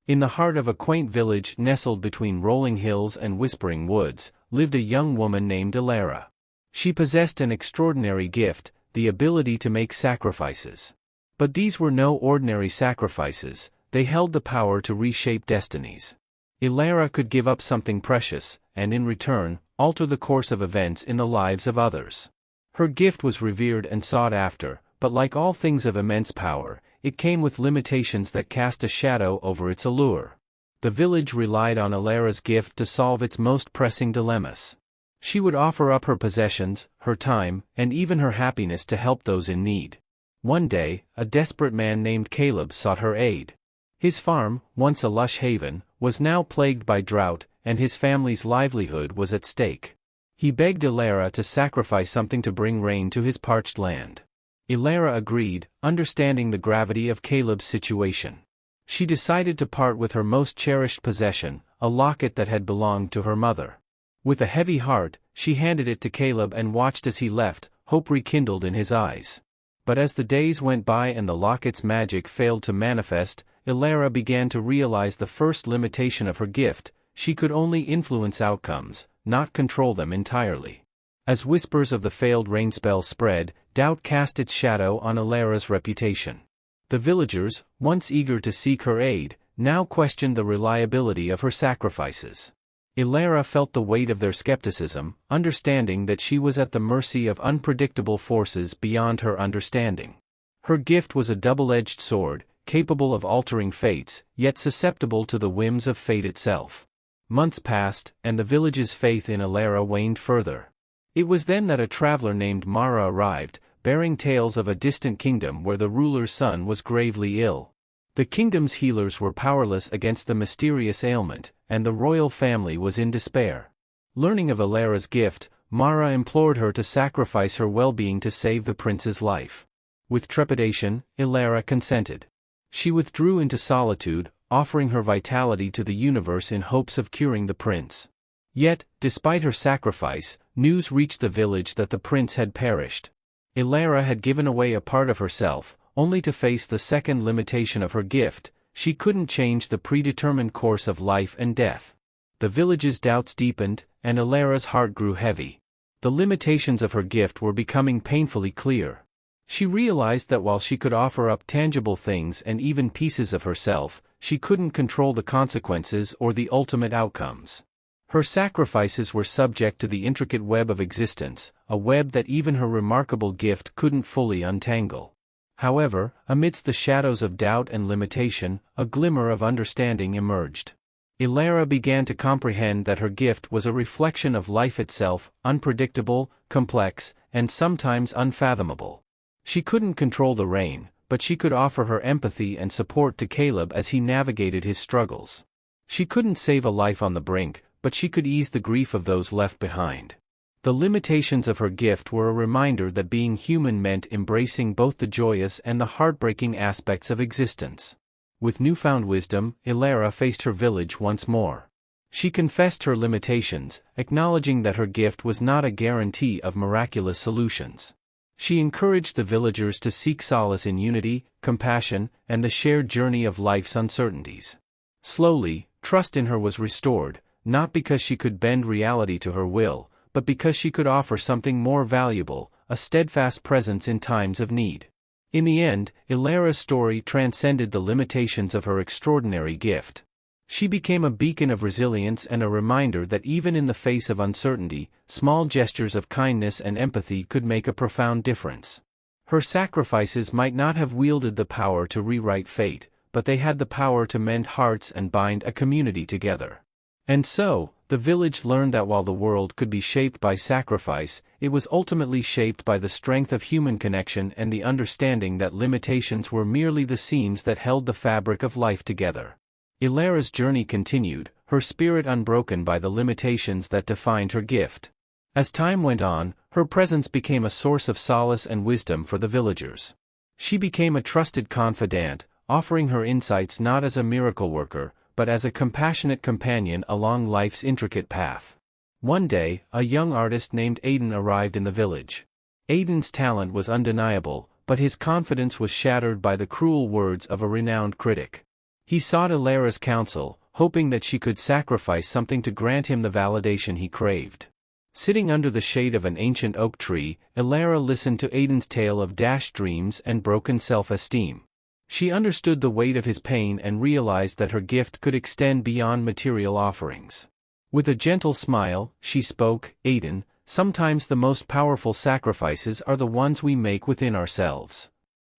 In the heart of a quaint village nestled between rolling hills and whispering woods, lived a young woman named Allure. She possessed an extraordinary gift, the ability to make sacrifices. But these were no ordinary sacrifices, they held the power to reshape destinies. Allure could give up something precious, and in return, alter the course of events in the lives of others. Her gift was revered and sought after, but like all things of immense power, it came with limitations that cast a shadow over its allure. The village relied on Allure's gift to solve its most pressing dilemmas. She would offer up her possessions, her time, and even her happiness to help those in need. One day, a desperate man named Caleb sought her aid. His farm, once a lush haven, was now plagued by drought, and his family's livelihood was at stake. He begged Allure to sacrifice something to bring rain to his parched land. Allure agreed, understanding the gravity of Caleb's situation. She decided to part with her most cherished possession, a locket that had belonged to her mother. With a heavy heart, she handed it to Caleb and watched as he left, hope rekindled in his eyes. But as the days went by and the locket's magic failed to manifest, Allure began to realize the first limitation of her gift: she could only influence outcomes, not control them entirely. As whispers of the failed rain spell spread, doubt cast its shadow on Allure's reputation. The villagers, once eager to seek her aid, now questioned the reliability of her sacrifices. Allure felt the weight of their skepticism, understanding that she was at the mercy of unpredictable forces beyond her understanding. Her gift was a double-edged sword, capable of altering fates, yet susceptible to the whims of fate itself. Months passed, and the village's faith in Allure waned further. It was then that a traveler named Mara arrived, bearing tales of a distant kingdom where the ruler's son was gravely ill. The kingdom's healers were powerless against the mysterious ailment, and the royal family was in despair. Learning of Allure's gift, Mara implored her to sacrifice her well-being to save the prince's life. With trepidation, Allure consented. She withdrew into solitude, offering her vitality to the universe in hopes of curing the prince. Yet, despite her sacrifice, news reached the village that the prince had perished. Allure had given away a part of herself, only to face the second limitation of her gift: she couldn't change the predetermined course of life and death. The village's doubts deepened, and Allure's heart grew heavy. The limitations of her gift were becoming painfully clear. She realized that while she could offer up tangible things and even pieces of herself, she couldn't control the consequences or the ultimate outcomes. Her sacrifices were subject to the intricate web of existence, a web that even her remarkable gift couldn't fully untangle. However, amidst the shadows of doubt and limitation, a glimmer of understanding emerged. Allure began to comprehend that her gift was a reflection of life itself, unpredictable, complex, and sometimes unfathomable. She couldn't control the rain, but she could offer her empathy and support to Caleb as he navigated his struggles. She couldn't save a life on the brink, but she could ease the grief of those left behind. The limitations of her gift were a reminder that being human meant embracing both the joyous and the heartbreaking aspects of existence. With newfound wisdom, Allure faced her village once more. She confessed her limitations, acknowledging that her gift was not a guarantee of miraculous solutions. She encouraged the villagers to seek solace in unity, compassion, and the shared journey of life's uncertainties. Slowly, trust in her was restored, not because she could bend reality to her will, but because she could offer something more valuable, a steadfast presence in times of need. In the end, Allure's story transcended the limitations of her extraordinary gift. She became a beacon of resilience and a reminder that even in the face of uncertainty, small gestures of kindness and empathy could make a profound difference. Her sacrifices might not have wielded the power to rewrite fate, but they had the power to mend hearts and bind a community together. And so, the village learned that while the world could be shaped by sacrifice, it was ultimately shaped by the strength of human connection and the understanding that limitations were merely the seams that held the fabric of life together. Allure's journey continued, her spirit unbroken by the limitations that defined her gift. As time went on, her presence became a source of solace and wisdom for the villagers. She became a trusted confidant, offering her insights not as a miracle worker, but as a compassionate companion along life's intricate path. One day, a young artist named Aiden arrived in the village. Aiden's talent was undeniable, but his confidence was shattered by the cruel words of a renowned critic. He sought Ilara's counsel, hoping that she could sacrifice something to grant him the validation he craved. Sitting under the shade of an ancient oak tree, Ilara listened to Aiden's tale of dashed dreams and broken self-esteem. She understood the weight of his pain and realized that her gift could extend beyond material offerings. With a gentle smile, she spoke, "Aiden, sometimes the most powerful sacrifices are the ones we make within ourselves."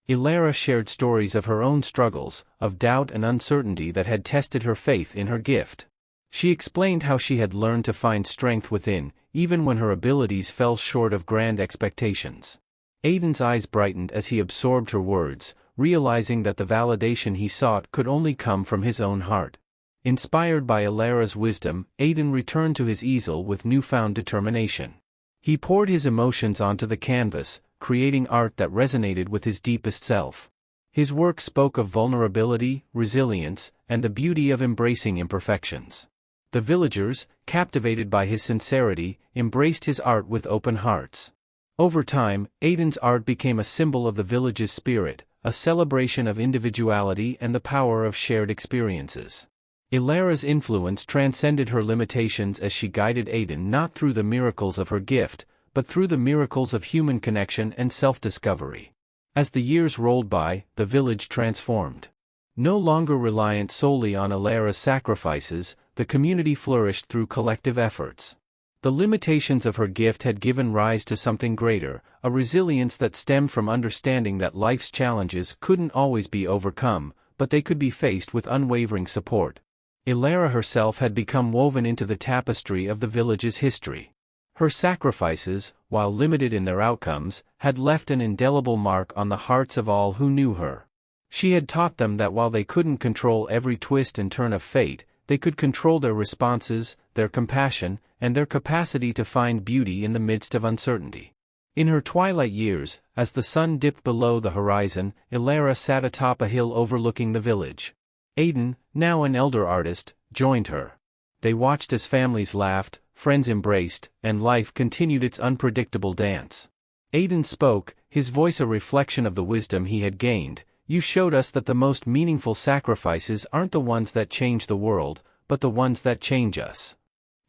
Ilara shared stories of her own struggles, of doubt and uncertainty that had tested her faith in her gift. She explained how she had learned to find strength within, even when her abilities fell short of grand expectations. Aiden's eyes brightened as he absorbed her words, realizing that the validation he sought could only come from his own heart. Inspired by Ilara's wisdom, Aiden returned to his easel with newfound determination. He poured his emotions onto the canvas, creating art that resonated with his deepest self. His work spoke of vulnerability, resilience, and the beauty of embracing imperfections. The villagers, captivated by his sincerity, embraced his art with open hearts. Over time, Aiden's art became a symbol of the village's spirit, a celebration of individuality and the power of shared experiences. Ilara's influence transcended her limitations as she guided Aiden not through the miracles of her gift, but through the miracles of human connection and self-discovery. As the years rolled by, the village transformed. No longer reliant solely on Ilara's sacrifices, the community flourished through collective efforts. The limitations of her gift had given rise to something greater, a resilience that stemmed from understanding that life's challenges couldn't always be overcome, but they could be faced with unwavering support. Ilara herself had become woven into the tapestry of the village's history. Her sacrifices, while limited in their outcomes, had left an indelible mark on the hearts of all who knew her. She had taught them that while they couldn't control every twist and turn of fate, they could control their responses, their compassion, and their capacity to find beauty in the midst of uncertainty. In her twilight years, as the sun dipped below the horizon, Ilara sat atop a hill overlooking the village. Aiden, now an elder artist, joined her. They watched as families laughed, friends embraced, and life continued its unpredictable dance. Aiden spoke, his voice a reflection of the wisdom he had gained. "You showed us that the most meaningful sacrifices aren't the ones that change the world, but the ones that change us."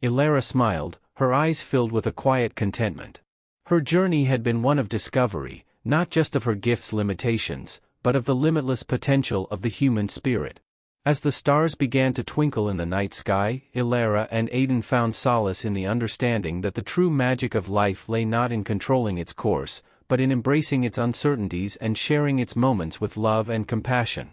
Ilara smiled, her eyes filled with a quiet contentment. Her journey had been one of discovery, not just of her gift's limitations, but of the limitless potential of the human spirit. As the stars began to twinkle in the night sky, Ilara and Aiden found solace in the understanding that the true magic of life lay not in controlling its course, but in embracing its uncertainties and sharing its moments with love and compassion.